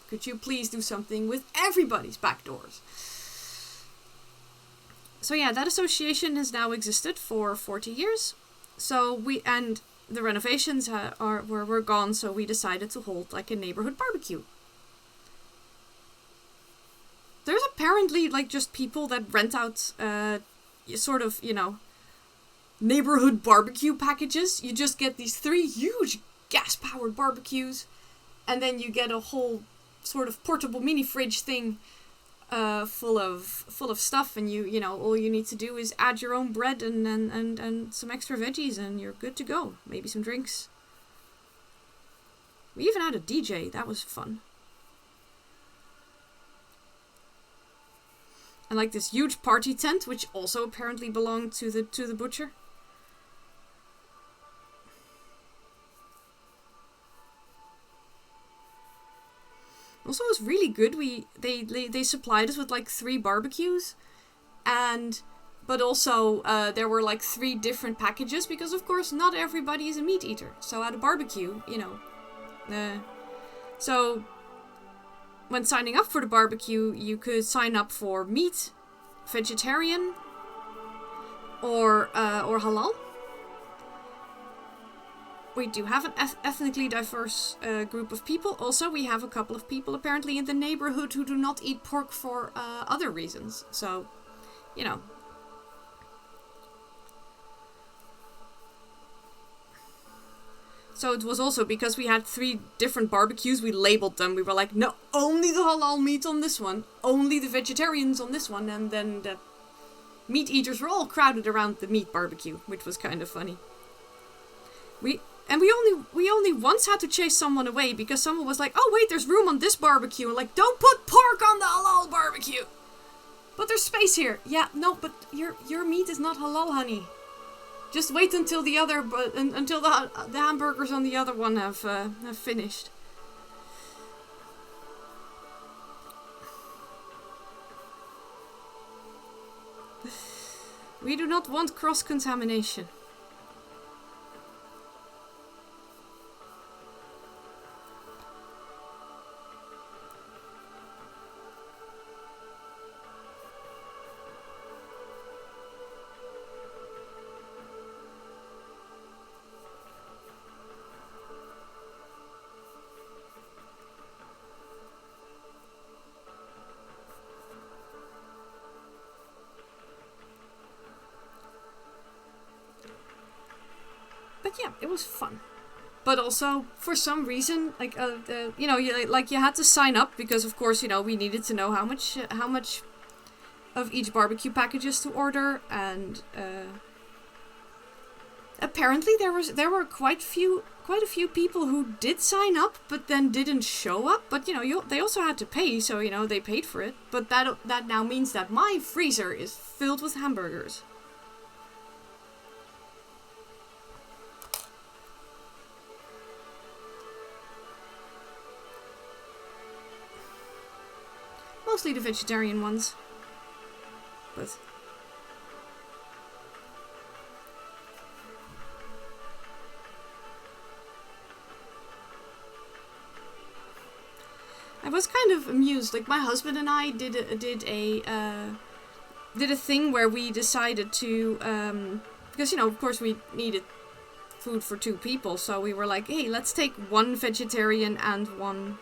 Could you please do something with everybody's back doors? So yeah, that association has now existed for 40 years. So and the renovations were gone, so we decided to hold like a neighborhood barbecue. There's apparently like just people that rent out sort of, neighborhood barbecue packages. You just get these 3 huge gas-powered barbecues, and then you get a whole sort of portable mini fridge thing full of stuff, and all you need to do is add your own bread and some extra veggies, and you're good to go. Maybe some drinks. We even had a DJ. That was fun. And like this huge party tent, which also apparently belonged to the butcher. Also, it was really good. They supplied us with like 3 barbecues, but also there were like 3 different packages, because of course not everybody is a meat eater. So at a barbecue, so when signing up for the barbecue, you could sign up for meat, vegetarian, or halal. We do have an ethnically diverse group of people. Also, we have a couple of people apparently in the neighborhood who do not eat pork for other reasons. So, So it was also because we had 3 different barbecues, we labeled them. We were like, no, only the halal meat on this one, only the vegetarians on this one, and then the meat eaters were all crowded around the meat barbecue, which was kind of funny. We only once had to chase someone away because someone was like, oh wait, there's room on this barbecue. And like, don't put pork on the halal barbecue. But there's space here. Yeah, no, but your meat is not halal, honey. Just wait until until the hamburgers on the other one have finished. We do not want cross-contamination. But yeah, it was fun. But also, for some reason, like you had to sign up because, of course, we needed to know how much of each barbecue packages to order, and apparently there were quite a few people who did sign up, but then didn't show up. But they also had to pay, so they paid for it. But that now means that my freezer is filled with hamburgers. Mostly the vegetarian ones. But I was kind of amused. Like, my husband and I did a thing where we decided to because of course we needed food for 2 people, so we were like, hey, let's take 1 vegetarian and one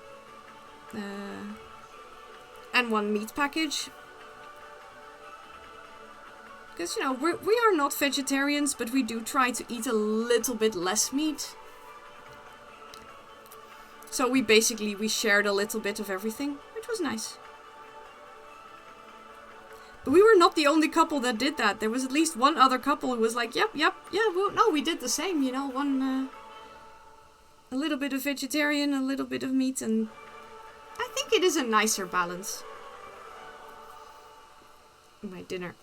meat package. Because, we are not vegetarians, but we do try to eat a little bit less meat. So we shared a little bit of everything, which was nice. But we were not the only couple that did that. There was at least one other couple who was like, yeah, well, no, we did the same, a little bit of vegetarian, a little bit of meat, and I think it is a nicer balance. My dinner.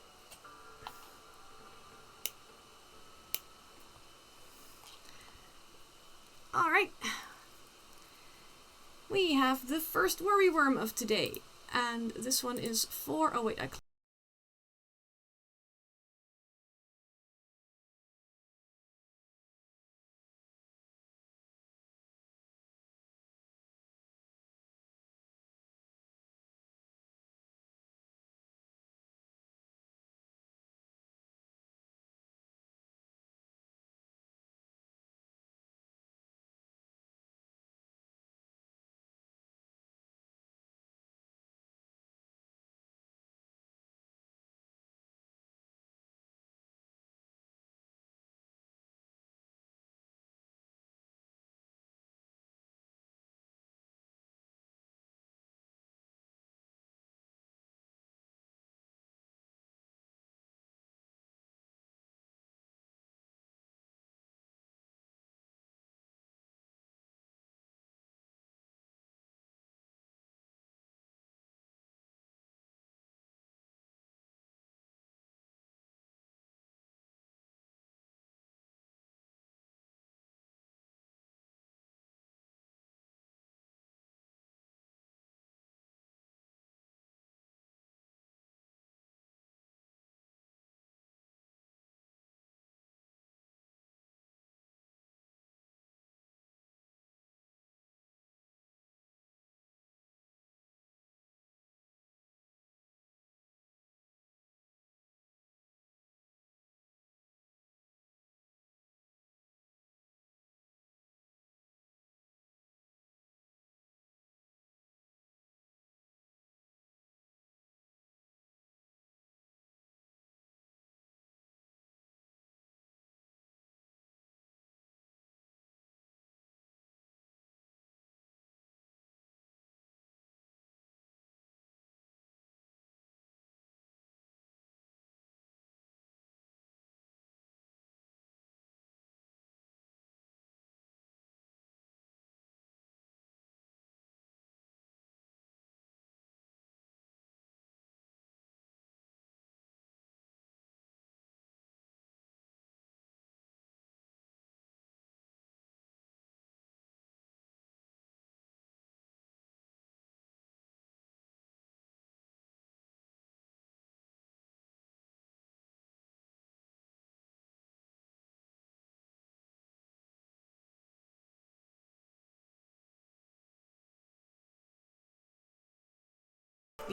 Alright. We have the first worry worm of today. And this one is for... Oh wait, I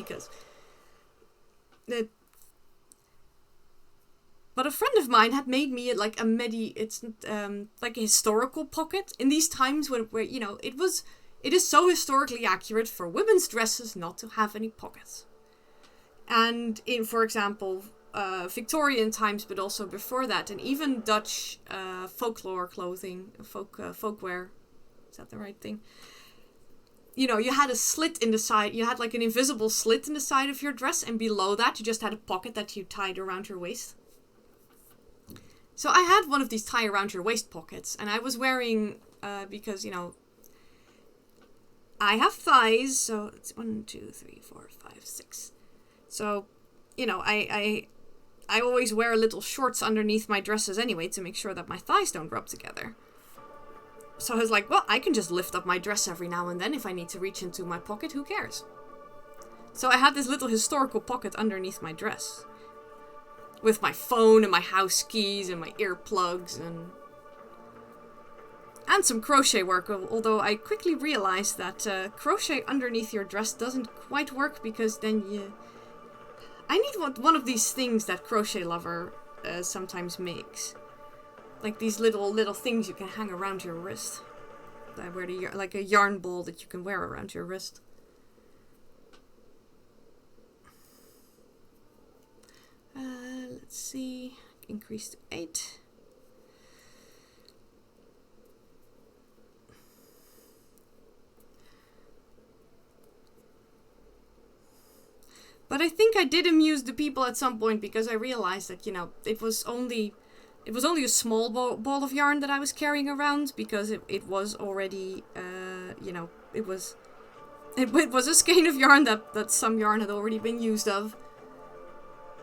because but a friend of mine had made me like it's like a historical pocket in these times where you know, it is so historically accurate for women's dresses not to have any pockets. And in, for example, Victorian times, but also before that, and even Dutch folklore clothing, folkwear, is that the right thing? You know, you had a slit in the side, you had like an invisible slit in the side of your dress, and below that you just had a pocket that you tied around your waist. So I had one of these tie around your waist pockets, and I was wearing, because, you know, I have thighs, so it's 1, 2, 3, 4, 5, 6. So, you know, I always wear little shorts underneath my dresses anyway to make sure that my thighs don't rub together. So I was like, well, I can just lift up my dress every now and then if I need to reach into my pocket, who cares? So I had this little historical pocket underneath my dress, with my phone and my house keys and my earplugs and some crochet work, although I quickly realized that crochet underneath your dress doesn't quite work, because then I need one of these things that Crochet Lover sometimes makes. Like these little things you can hang around your wrist. Like a yarn ball that you can wear around your wrist. Let's see. Increase to 8. But I think I did amuse the people at some point, because I realized that, you know, it was only a small ball of yarn that I was carrying around, because it was already, you know, it was a skein of yarn that some yarn had already been used of.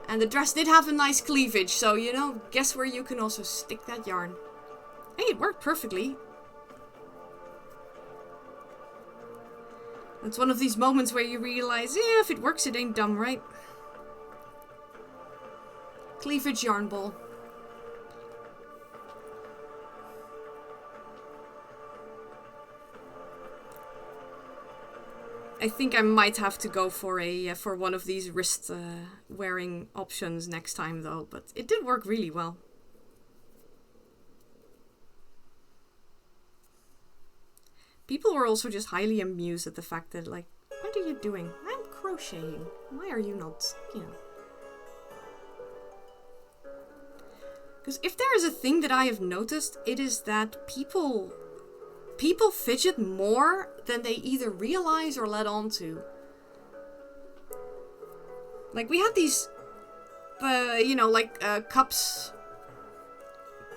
And the dress did have a nice cleavage, so, you know, guess where you can also stick that yarn. Hey, it worked perfectly. It's one of these moments where you realize, yeah, if it works, it ain't dumb, right? Cleavage yarn ball. I think I might have to go for one of these wrist wearing options next time, though, but it did work really well. People were also just highly amused at the fact that, like, what are you doing? I'm crocheting. Why are you not, you know? Because if there is a thing that I have noticed, it is that people fidget more than they either realize or let on to. Like, we had these, you know, like, cups.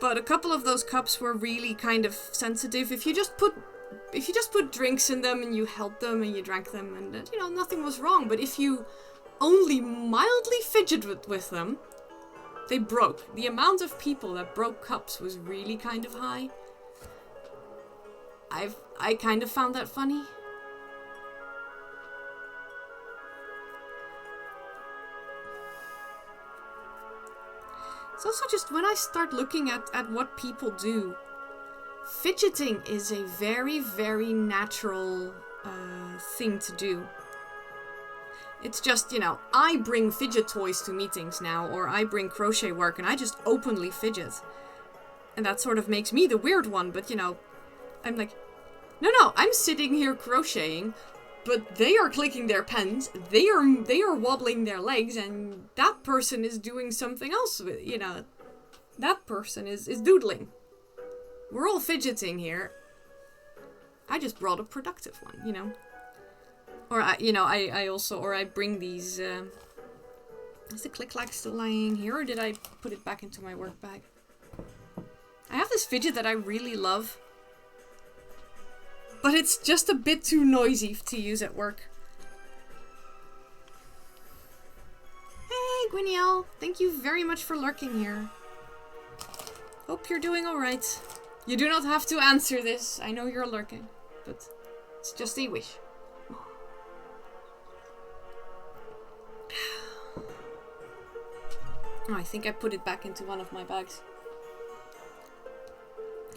But a couple of those cups were really kind of sensitive. If you just put drinks in them and you held them and you drank them and, you know, nothing was wrong. But if you only mildly fidgeted with them, they broke. The amount of people that broke cups was really kind of high. I kind of found that funny. It's also just when I start looking at what people do, fidgeting is a very, very natural thing to do. It's just, you know, I bring fidget toys to meetings now, or I bring crochet work and I just openly fidget. And that sort of makes me the weird one, but, you know, I'm like, no, I'm sitting here crocheting, but they are clicking their pens, they are wobbling their legs, and that person is doing something else with, you know, that person is doodling. We're all fidgeting here. I just brought a productive one, you know. Or, I bring these, is the click-clack still lying here, or did I put it back into my work bag? I have this fidget that I really love, but it's just a bit too noisy to use at work. Hey, Gwynniel, thank you very much for lurking here. Hope you're doing alright. You do not have to answer this, I know you're lurking, but it's just a wish. Oh, I think I put it back into one of my bags.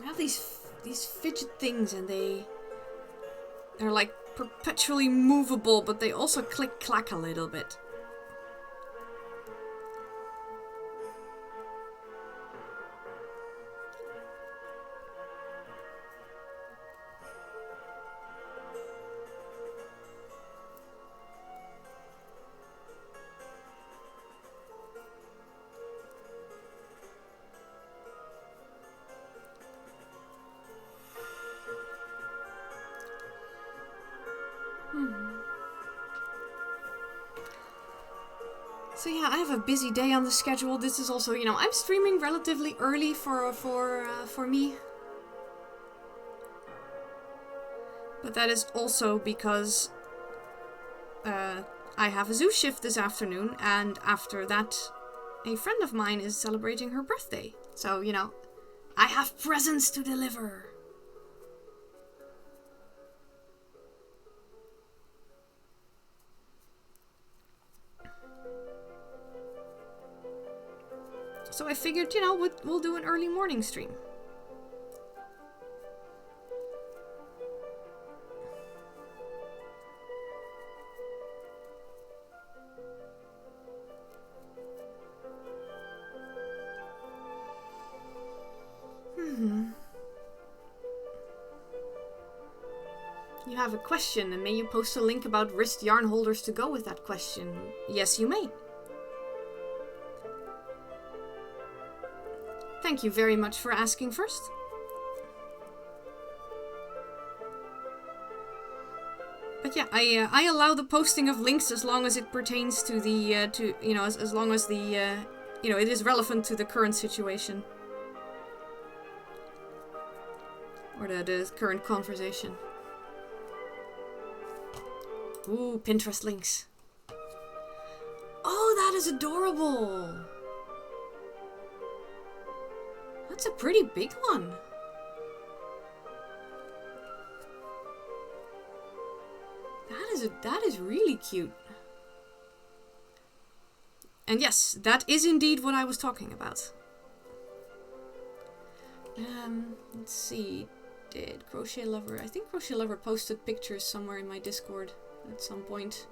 I have these fidget things, and they're like perpetually movable, but they also click-clack a little bit. So yeah, I have a busy day on the schedule. This is also, you know, I'm streaming relatively early for me. But that is also because I have a zoo shift this afternoon, and after that, a friend of mine is celebrating her birthday. So, you know, I have presents to deliver. So I figured, you know, we'll do an early morning stream. You have a question, and may you post a link about wrist yarn holders to go with that question? Yes, you may. Thank you very much for asking first. But yeah, I allow the posting of links as long as it pertains to the as long as the it is relevant to the current situation or the current conversation. Ooh, Pinterest links. Oh, that is adorable. That's a pretty big one. That is really cute. And yes, that is indeed what I was talking about. Let's see. Did Crochet Lover... I think Crochet Lover posted pictures somewhere in my Discord at some point.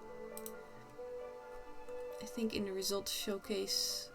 I think in the results showcase.